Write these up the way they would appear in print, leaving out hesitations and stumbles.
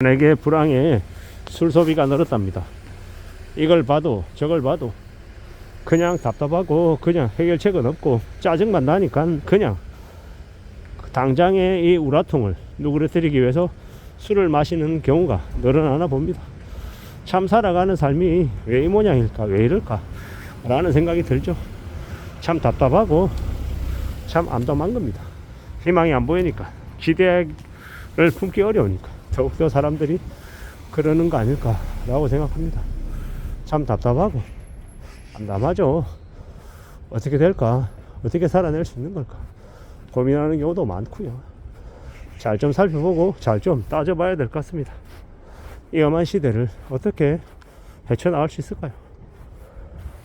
내게 불황에 술 소비가 늘었답니다. 이걸 봐도 저걸 봐도 그냥 답답하고 그냥 해결책은 없고 짜증만 나니까 그냥 당장의 이 우라통을 누그러뜨리기 위해서 술을 마시는 경우가 늘어나나 봅니다. 참 살아가는 삶이 왜 이 모양일까, 왜 이럴까 라는 생각이 들죠. 참 답답하고 참 암담한 겁니다. 희망이 안 보이니까, 기대를 품기 어려우니까 더욱더 사람들이 그러는 거 아닐까 라고 생각합니다. 참 답답하고 암담하죠. 어떻게 될까, 어떻게 살아낼 수 있는 걸까 고민하는 경우도 많고요. 잘 좀 살펴보고 잘 좀 따져봐야 될 것 같습니다. 이 험한 시대를 어떻게 헤쳐나갈 수 있을까요?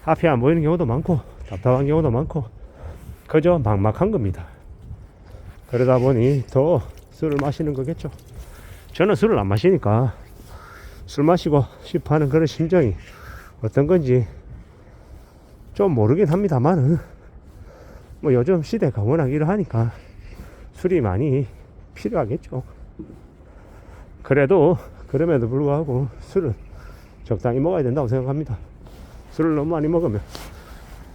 앞이 안 보이는 경우도 많고 답답한 경우도 많고 그저 막막한 겁니다. 그러다 보니 더 술을 마시는 거겠죠. 저는 술을 안 마시니까 술 마시고 싶어 하는 그런 심정이 어떤 건지 좀 모르긴 합니다만은 뭐 요즘 시대가 워낙 이러하니까 술이 많이 필요하겠죠. 그래도 그럼에도 불구하고 술은 적당히 먹어야 된다고 생각합니다. 술을 너무 많이 먹으면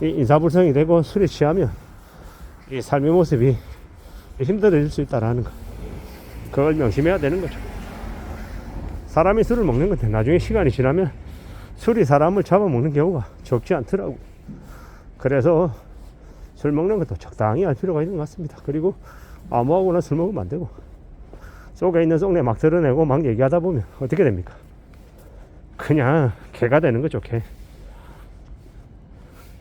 이 인사불성이 되고 술에 취하면 이 삶의 모습이 힘들어질 수 있다라는 거, 그걸 명심해야 되는 거죠. 사람이 술을 먹는 건데 나중에 시간이 지나면 술이 사람을 잡아먹는 경우가 적지 않더라고. 그래서 술 먹는 것도 적당히 할 필요가 있는 것 같습니다. 그리고 아무하고나 술 먹으면 안 되고 속에 있는 속내 막 드러내고 막 얘기하다 보면 어떻게 됩니까? 그냥 개가 되는 거죠, 개.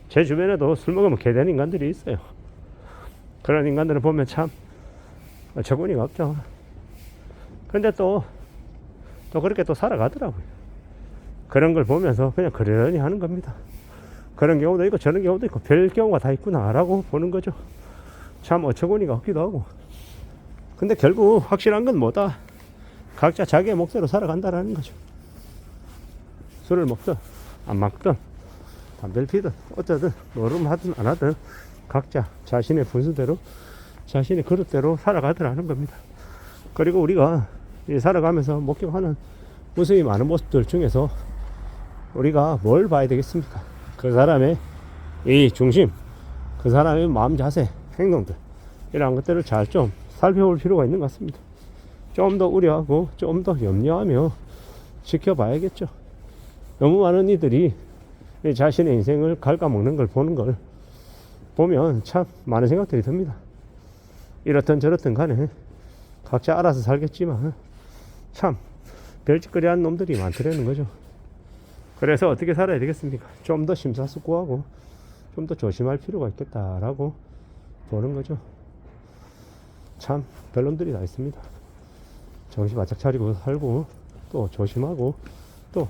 제 주변에도 술 먹으면 개 되는 인간들이 있어요. 그런 인간들을 보면 참 어처구니가 없죠. 근데 또 그렇게 또 살아가더라고요. 그런 걸 보면서 그냥 그러려니 하는 겁니다. 그런 경우도 있고 저런 경우도 있고 별 경우가 다 있구나 라고 보는 거죠. 참 어처구니가 없기도 하고. 근데 결국 확실한 건 뭐다? 각자 자기의 몫대로 살아간다라는 거죠. 술을 먹든 안 먹든 담배를 피든 어쩌든 노름 하든 안 하든 각자 자신의 분수대로 자신의 그릇대로 살아가더라는 겁니다. 그리고 우리가 살아가면서 목격하는 웃음이 많은 모습들 중에서 우리가 뭘 봐야 되겠습니까? 그 사람의 이 중심, 그 사람의 마음 자세, 행동들, 이런 것들을 잘 좀 살펴볼 필요가 있는 것 같습니다. 좀 더 우려하고 좀 더 염려하며 지켜봐야겠죠. 너무 많은 이들이 자신의 인생을 갉아먹는 걸 보는 걸 보면 참 많은 생각들이 듭니다. 이렇든 저렇든 간에 각자 알아서 살겠지만 참 별짓거리한 놈들이 많더라는 거죠. 그래서 어떻게 살아야 되겠습니까? 좀 더 심사숙고하고 좀 더 조심할 필요가 있겠다라고 보는 거죠. 참 별놈들이 다 있습니다. 정신 바짝 차리고 살고 또 조심하고 또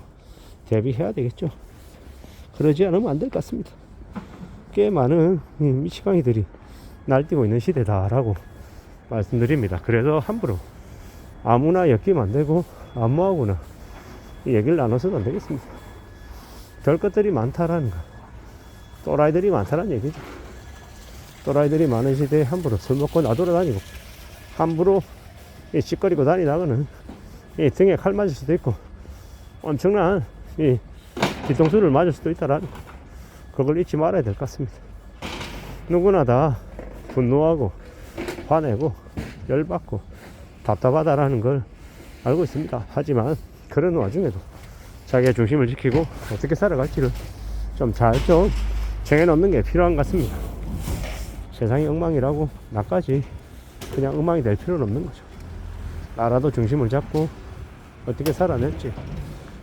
대비해야 되겠죠. 그러지 않으면 안 될 것 같습니다. 꽤 많은 미치광이들이 날뛰고 있는 시대다라고 말씀드립니다. 그래서 함부로 아무나 엮이면 안 되고 아무하고나 얘기를 나눠서는 안 되겠습니다. 별 것들이 많다라는 거, 또라이들이 많다라는 얘기죠. 또라이들이 많은 시대에 함부로 술 먹고 나돌아다니고 함부로 찌꺼리고 다니다가는 등에 칼 맞을 수도 있고 엄청난 뒤통수를 맞을 수도 있다라는 거, 그걸 잊지 말아야 될 것 같습니다. 누구나 다 분노하고 화내고 열받고 답답하다라는 걸 알고 있습니다. 하지만 그런 와중에도 자기의 중심을 지키고 어떻게 살아갈지를 좀 잘 좀 정해놓는 게 필요한 것 같습니다. 세상이 엉망이라고 나까지 그냥 엉망이 될 필요는 없는 거죠. 나라도 중심을 잡고 어떻게 살아낼지,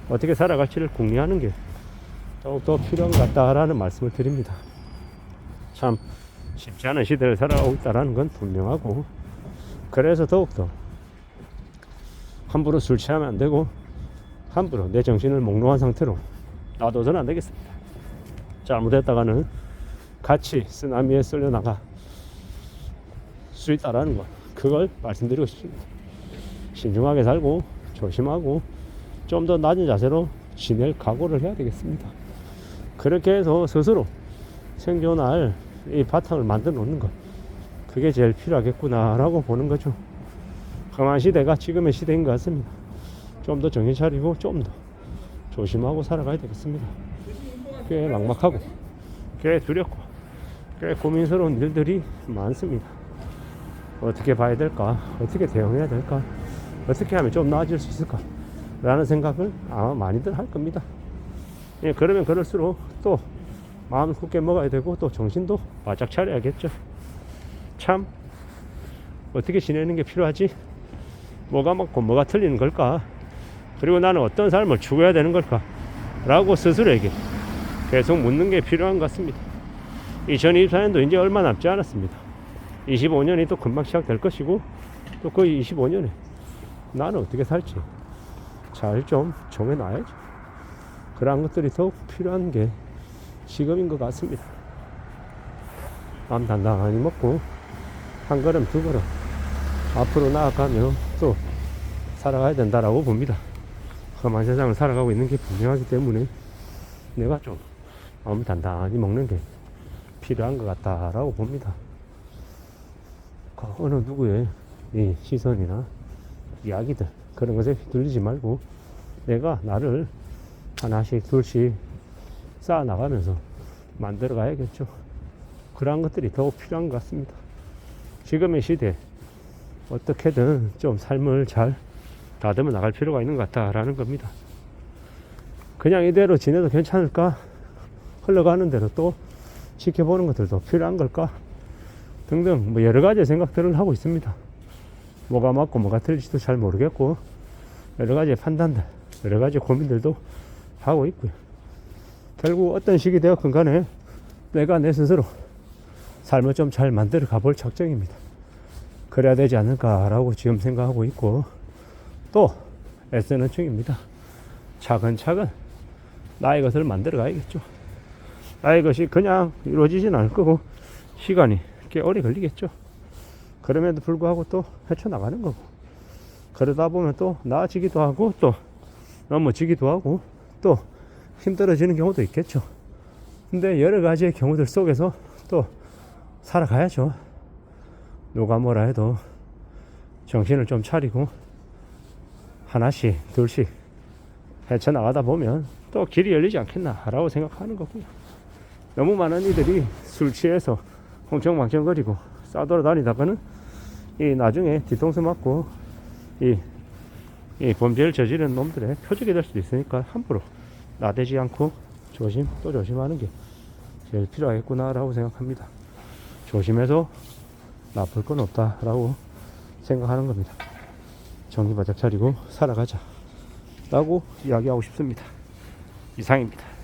어떻게 살아갈지를 궁리하는 게 더욱더 필요한 것 같다라는 말씀을 드립니다. 참 쉽지 않은 시대를 살아가고 있다는 건 분명하고, 그래서 더욱더 함부로 술 취하면 안 되고 함부로 내 정신을 몽롱한 상태로 놔둬서는 안 되겠습니다. 잘못했다가는 같이 쓰나미에 쓸려나가 수 있다라는 것, 그걸 말씀드리고 싶습니다. 신중하게 살고 조심하고 좀 더 낮은 자세로 지낼 각오를 해야 되겠습니다. 그렇게 해서 스스로 생존할 이 바탕을 만들어 놓는 것, 그게 제일 필요하겠구나 라고 보는 거죠. 험한 시대가 지금의 시대인 것 같습니다. 좀 더 정신 차리고 좀 더 조심하고 살아가야 되겠습니다. 꽤 막막하고 꽤 두렵고 꽤 고민스러운 일들이 많습니다. 어떻게 봐야 될까? 어떻게 대응해야 될까? 어떻게 하면 좀 나아질 수 있을까? 라는 생각을 아마 많이들 할 겁니다. 예, 그러면 그럴수록 또 마음 굳게 먹어야 되고 또 정신도 바짝 차려야겠죠. 참 어떻게 지내는 게 필요하지? 뭐가 맞고 뭐가 틀리는 걸까? 그리고 나는 어떤 삶을 추구해야 되는 걸까? 라고 스스로에게 계속 묻는 게 필요한 것 같습니다. 2024년도 이제 얼마 남지 않았습니다. 25년이 또 금방 시작될 것이고 또 그 25년에 나는 어떻게 살지 잘 좀 정해놔야죠. 그러한 것들이 더욱 필요한 게 지금인 것 같습니다. 마음 단단히 먹고 한 걸음 두 걸음 앞으로 나아가며 또 살아가야 된다라고 봅니다. 험한 세상을 살아가고 있는 게 분명하기 때문에 내가 좀 마음 단단히 먹는 게 필요한 것 같다라고 봅니다. 어느 누구의 이 시선이나 이야기들 그런 것에 휘둘리지 말고 내가 나를 하나씩 둘씩 쌓아 나가면서 만들어 가야겠죠. 그러한 것들이 더욱 필요한 것 같습니다. 지금의 시대에 어떻게든 좀 삶을 잘 다듬어 나갈 필요가 있는 것 같다라는 겁니다. 그냥 이대로 지내도 괜찮을까? 흘러가는 대로 또 지켜보는 것들도 필요한 걸까? 등등 뭐 여러 가지 생각들을 하고 있습니다. 뭐가 맞고 뭐가 틀릴지도 잘 모르겠고 여러 가지 판단들, 여러 가지 고민들도 하고 있고요. 결국 어떤 식이 되었건 간에 내가 내 스스로 삶을 좀 잘 만들어 가볼 작정입니다. 그래야 되지 않을까라고 지금 생각하고 있고 또 애쓰는 중입니다. 차근차근 나의 것을 만들어 가야겠죠. 나의 것이 그냥 이루어지진 않을 거고 시간이 꽤 오래 걸리겠죠. 그럼에도 불구하고 또 헤쳐나가는 거고 그러다 보면 또 나아지기도 하고 또 넘어지기도 하고 또 힘들어지는 경우도 있겠죠. 근데 여러 가지의 경우들 속에서 또 살아가야죠. 누가 뭐라 해도 정신을 좀 차리고 하나씩 둘씩 헤쳐나가다 보면 또 길이 열리지 않겠나라고 생각하는 거고요. 너무 많은 이들이 술 취해서 홍청망청거리고 싸돌아다니다가는 이 나중에 뒤통수 맞고 이 범죄를 저지르는 놈들의 표적이 될 수도 있으니까 함부로 나대지 않고 조심 또 조심하는 게 제일 필요하겠구나라고 생각합니다. 조심해서 나쁠 건 없다라고 생각하는 겁니다. 정신 바짝 차리고 살아가자 라고 이야기하고 싶습니다. 이상입니다.